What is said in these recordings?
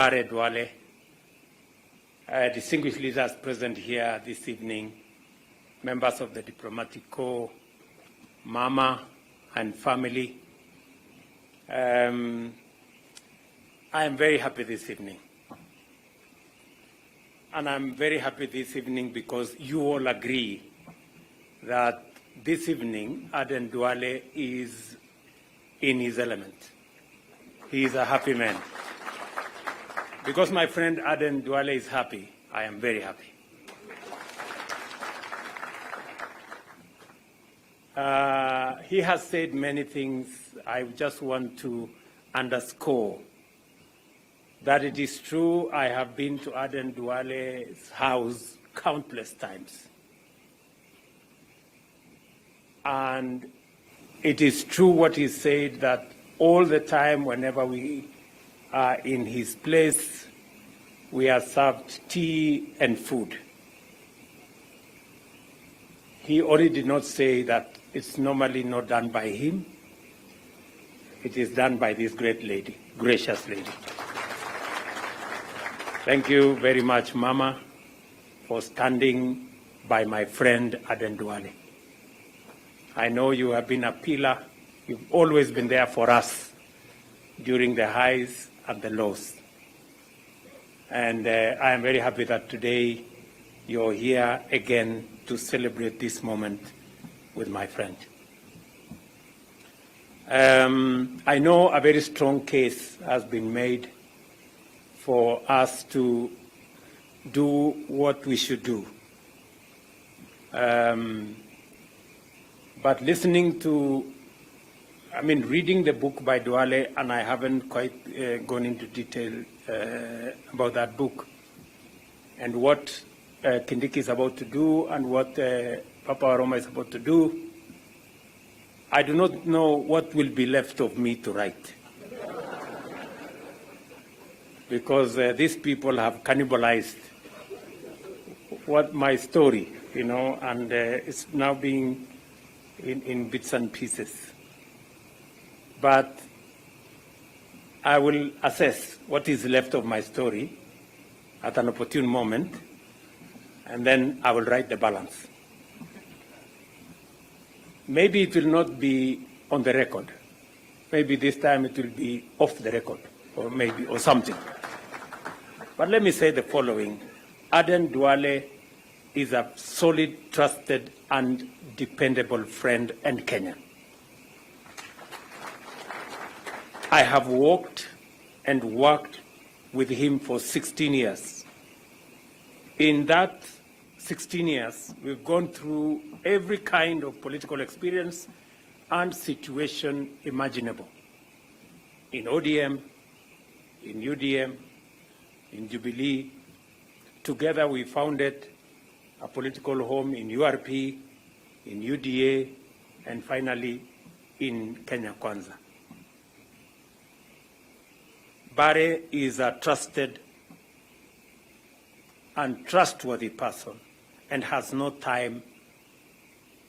Duale, distinguished leaders present here this evening, members of the diplomatic corps, Mama and family. I am very happy this evening. And I'm very happy this evening because you all agree that this evening Aden Duale is in his element. He is a happy man. Because my friend Aden Duale is happy, I am very happy. He has said many things. I just want to underscore that it is true I have been to Aden Duale's house countless times. And it is true what he said, that all the time whenever we are in his place, we are served tea and food. He already did not say that it's normally not done by him. It is done by this great lady, gracious lady. Thank you very much, Mama, for standing by my friend Aden Duale. I know you have been a pillar. You've always been there for us during the highs and the lows. And I am very happy that today you're here again to celebrate this moment with my friend. I know a very strong case has been made for us to do what we should do. But listening to, reading the book by Duale, and I haven't quite gone into detail about that book and what Kindiki is about to do and what Papa Aroma is about to do, I do not know what will be left of me to write. Because these people have cannibalized what my story, and it's now being in bits and pieces. But I will assess what is left of my story at an opportune moment, and then I will write the balance. Maybe it will not be on the record. Maybe this time it will be off the record, or something. But let me say the following. Aden Duale is a solid, trusted, and dependable friend and Kenyan. I have walked and worked with him for 16 years. In that 16 years, we've gone through every kind of political experience and situation imaginable. In ODM, in UDM, in Jubilee. Together we founded a political home in URP, in UDA, and finally in Kenya Kwanza. Bare is a trusted and trustworthy person and has no time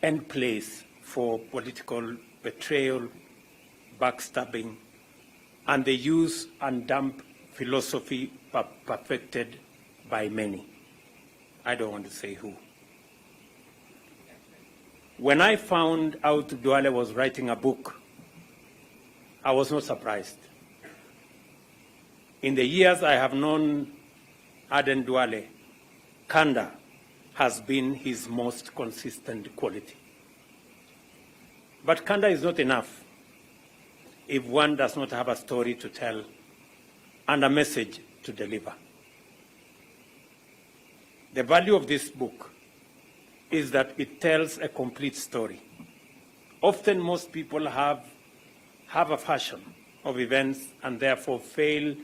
and place for political betrayal, backstabbing, and the use and dump philosophy perfected by many. I don't want to say who. When I found out Duale was writing a book, I was not surprised. In the years I have known Aden Duale, candor has been his most consistent quality. But candor is not enough if one does not have a story to tell and a message to deliver. The value of this book is that it tells a complete story. Often most people have a version of events and therefore fail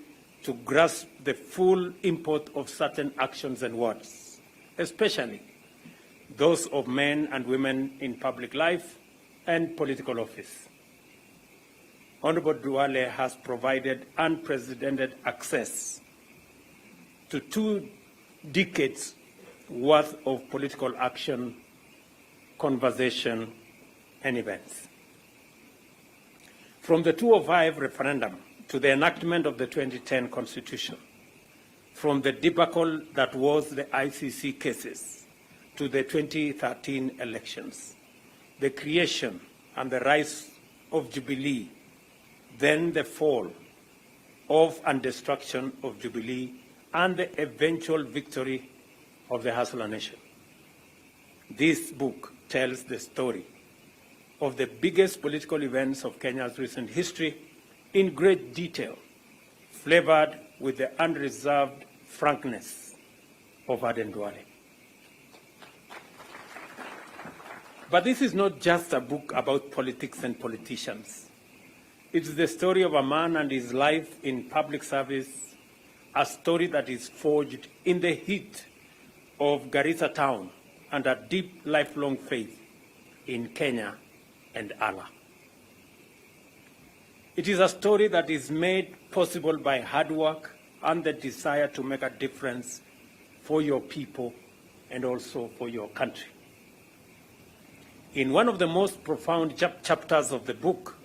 to grasp the full import of certain actions and words, especially those of men and women in public life and political office. Honorable Duale has provided unprecedented access to 2 decades worth of political action, conversation, and events. From the 2005 referendum to the enactment of the 2010 Constitution, from the debacle that was the ICC cases to the 2013 elections, the creation and the rise of Jubilee, then the fall of and destruction of Jubilee, and the eventual victory of the Hustler Nation. This book tells the story of the biggest political events of Kenya's recent history in great detail, flavored with the unreserved frankness of Aden Duale. But this is not just a book about politics and politicians. It's the story of a man and his life in public service, a story that is forged in the heat of Garissa town and a deep lifelong faith in Kenya and Allah. It is a story that is made possible by hard work and the desire to make a difference for your people and also for your country. In one of the most profound chapters of the book,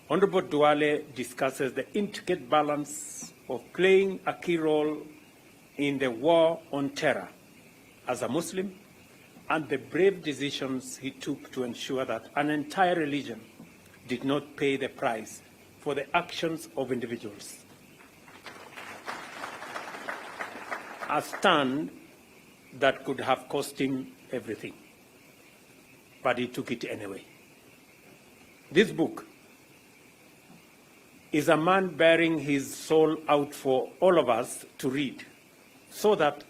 Honorable Duale discusses the intricate balance of playing a key role in the war on terror as a Muslim and the brave decisions he took to ensure that an entire religion did not pay the price for the actions of individuals. A stand that could have cost him everything, but he took it anyway. This book is a man bearing his soul out for all of us to read, so that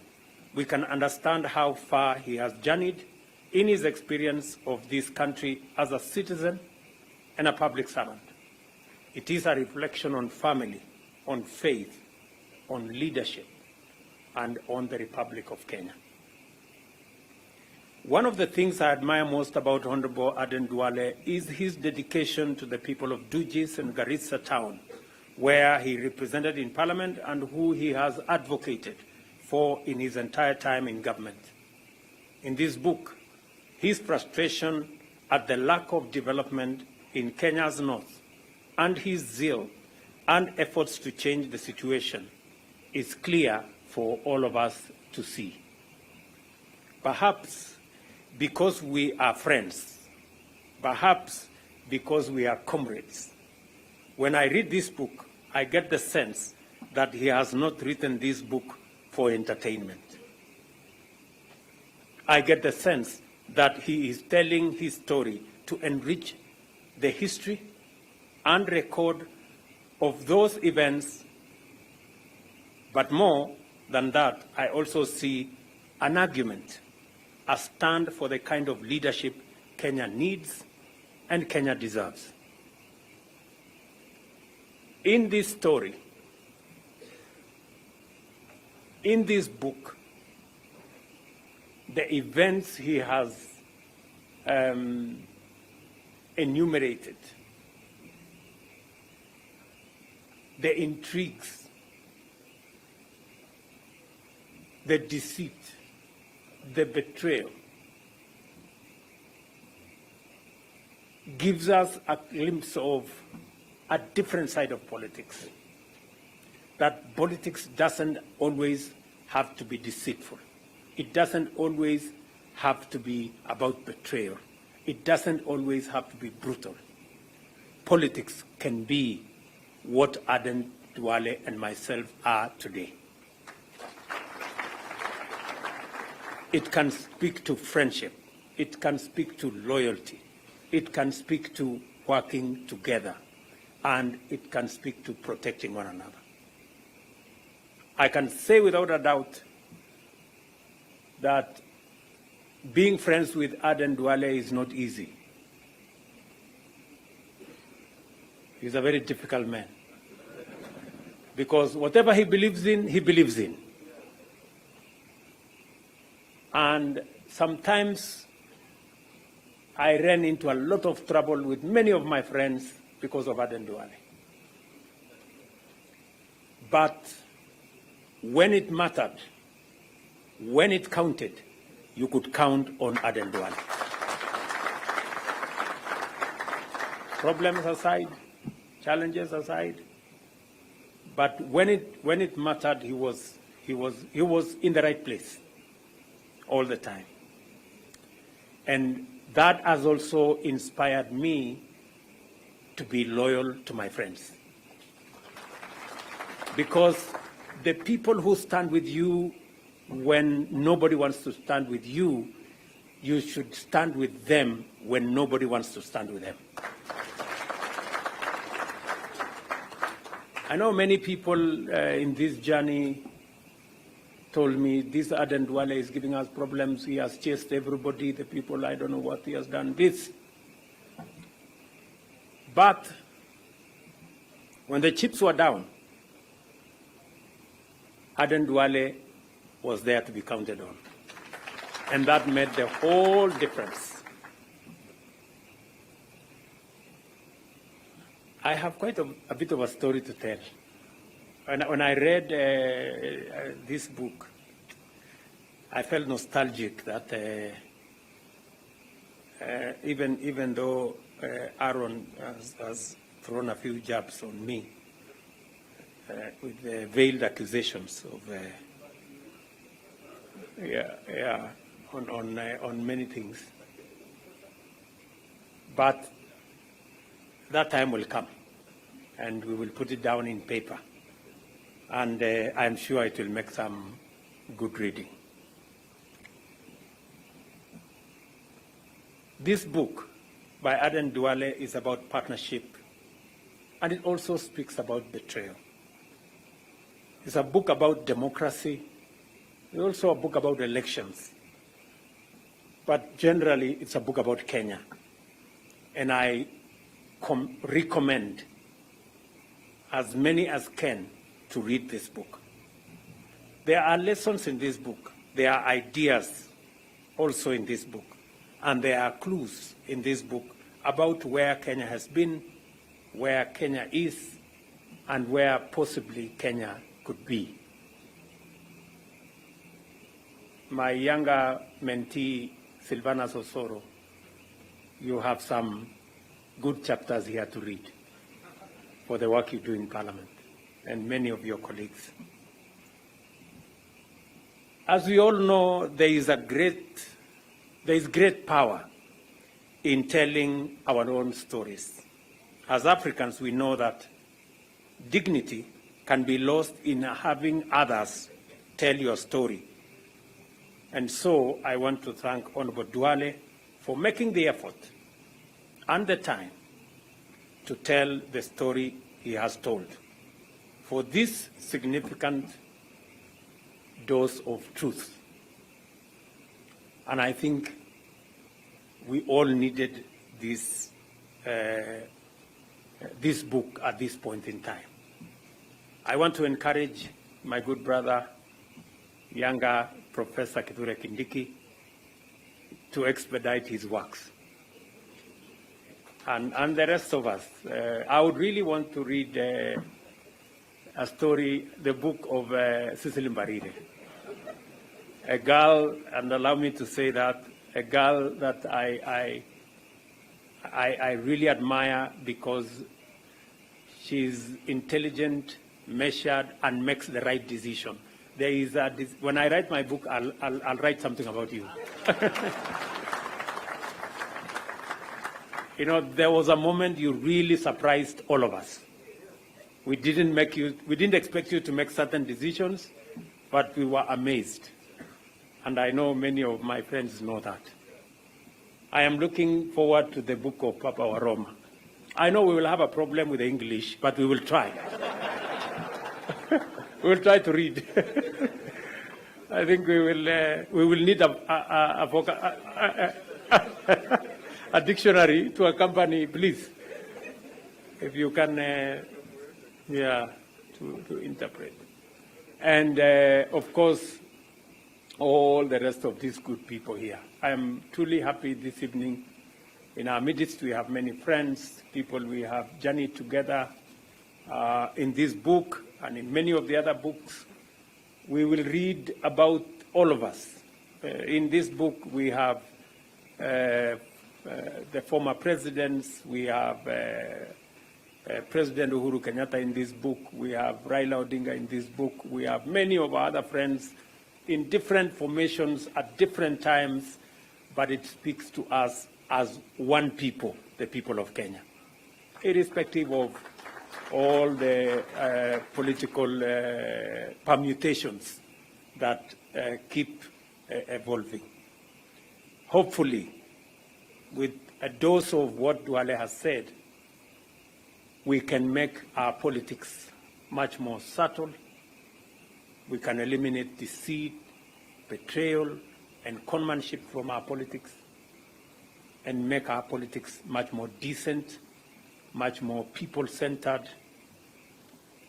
we can understand how far he has journeyed in his experience of this country as a citizen and a public servant. It is a reflection on family, on faith, on leadership, and on the Republic of Kenya. One of the things I admire most about Honorable Aden Duale is his dedication to the people of Dugis and Garissa town, where he represented in Parliament and who he has advocated for in his entire time in government. In this book, his frustration at the lack of development in Kenya's north and his zeal and efforts to change the situation is clear for all of us to see. Perhaps because we are friends, perhaps because we are comrades. When I read this book, I get the sense that he has not written this book for entertainment. I get the sense that he is telling his story to enrich the history and record of those events. But more than that, I also see an argument, a stand for the kind of leadership Kenya needs and Kenya deserves. In this story, in this book, the events he has enumerated, the intrigues, the deceit, the betrayal, gives us a glimpse of a different side of politics. That politics doesn't always have to be deceitful. It doesn't always have to be about betrayal. It doesn't always have to be brutal. Politics can be what Aden Duale and myself are today. It can speak to friendship. It can speak to loyalty. It can speak to working together. And it can speak to protecting one another. I can say without a doubt that being friends with Aden Duale is not easy. He's a very difficult man. Because whatever he believes in, he believes in. And sometimes I ran into a lot of trouble with many of my friends because of Aden Duale. But when it mattered, when it counted, you could count on Aden Duale. Problems aside, challenges aside, But when it mattered, he was in the right place all the time. And that has also inspired me to be loyal to my friends. Because the people who stand with you when nobody wants to stand with you, you should stand with them when nobody wants to stand with them. I know many people in this journey told me, this Aden Duale is giving us problems. He has chased everybody, the people, I don't know what he has done, this. But when the chips were down, Aden Duale was there to be counted on. And that made the whole difference. I have quite a bit of a story to tell. When I read this book, I felt nostalgic that even though Aaron has thrown a few jabs on me with veiled accusations of on many things, but that time will come, and we will put it down in paper. And I'm sure it will make some good reading. This book by Aden Duale is about partnership, and it also speaks about betrayal. It's a book about democracy. It's also a book about elections. But generally, it's a book about Kenya. And I recommend as many as can to read this book. There are lessons in this book. There are ideas also in this book. And there are clues in this book about where Kenya has been, where Kenya is, and where possibly Kenya could be. My younger mentee, Silvana Sosoro, you have some good chapters here to read for the work you do in Parliament, and many of your colleagues. As we all know, there is great power in telling our own stories. As Africans, we know that dignity can be lost in having others tell your story. And so I want to thank Honorable Duale for making the effort and the time to tell the story he has told, for this significant dose of truth. And I think we all needed this book at this point in time. I want to encourage my good brother, younger Professor Kithure Kindiki, to expedite his works. And the rest of us. I would really want to read a story, the book of Cecily Mbarire, a girl, and allow me to say that, a girl that I really admire because she's intelligent, measured, and makes the right decision. There is when I write my book, I'll write something about you. You know, there was a moment you really surprised all of us. We didn't expect you to make certain decisions, but we were amazed. And I know many of my friends know that. I am looking forward to the book of Papa Waroma. I know we will have a problem with the English, but we will try. We will try to read. I think we will need a dictionary to accompany, please, if you can, to interpret. And of course, all the rest of these good people here. I am truly happy this evening. In our midst, we have many friends, people we have journeyed together in this book and in many of the other books. We will read about all of us. In this book, we have the former presidents, we have President Uhuru Kenyatta in this book. We have Raila Odinga in this book. We have many of our other friends in different formations at different times, but it speaks to us as one people, the people of Kenya, irrespective of all the political permutations that keep evolving. Hopefully, with a dose of what Duale has said, we can make our politics much more subtle. We can eliminate deceit, betrayal, and conmanship from our politics, and make our politics much more decent, much more people-centered,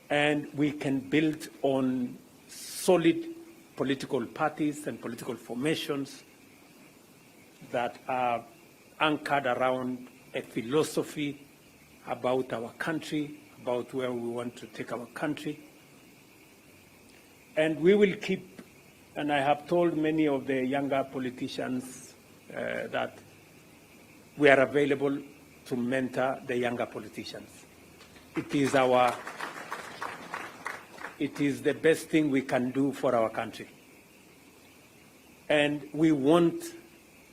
and we can build on solid political parties and political formations that are anchored around a philosophy about our country, about where we want to take our country. And we will keep, and I have told many of the younger politicians that we are available to mentor the younger politicians. It is the best thing we can do for our country. And we want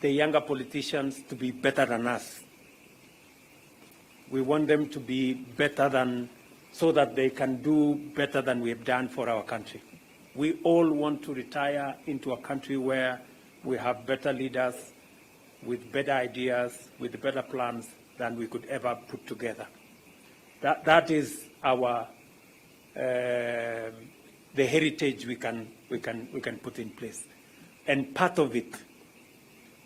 the younger politicians to be better than us. We want them to be better than, so that they can do better than we have done for our country. We all want to retire into a country where we have better leaders with better ideas, with better plans than we could ever put together. That is our the heritage we can put in place, and part of it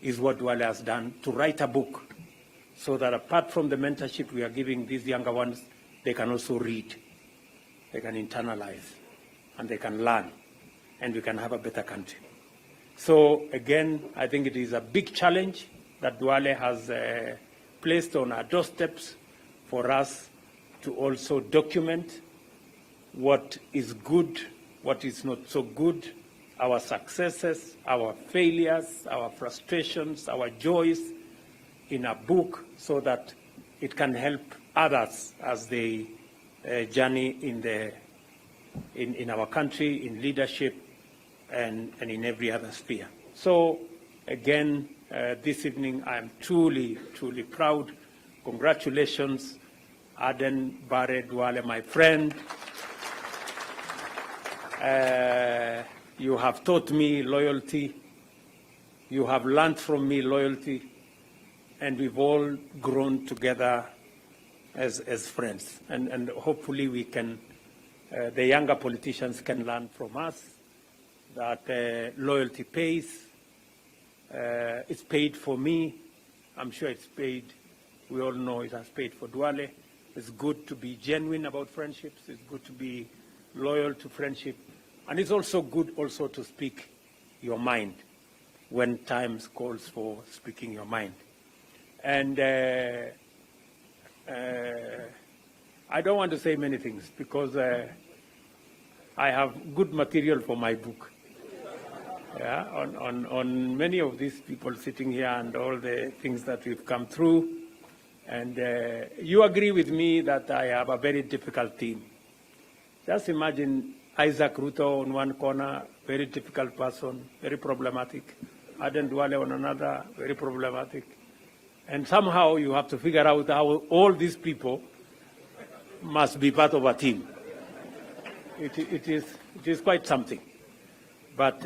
is what Duale has done, to write a book, so that apart from the mentorship we are giving these younger ones, they can also read, they can internalize, and they can learn, and we can have a better country. So again, I think it is a big challenge that Duale has placed on our doorsteps for us to also document what is good, what is not so good, our successes, our failures, our frustrations, our joys in a book, so that it can help others as they journey in our country, in leadership, and in every other sphere. So again, this evening, I'm truly, truly proud. Congratulations, Aden, Bare, Duale, my friend. You have taught me loyalty. You have learned from me loyalty. And we've all grown together as friends. And hopefully we can, the younger politicians can learn from us that loyalty pays. It's paid for me. I'm sure it's paid. We all know it has paid for Duale. It's good to be genuine about friendships. It's good to be loyal to friendship. And it's also good also to speak your mind when times calls for speaking your mind. And I don't want to say many things because I have good material for my book. Yeah, on many of these people sitting here and all the things that we've come through. And you agree with me that I have a very difficult team. Just imagine Isaac Ruto on one corner, very difficult person, very problematic. Aden Duale on another, very problematic. And somehow you have to figure out how all these people must be part of a team. It is quite something. But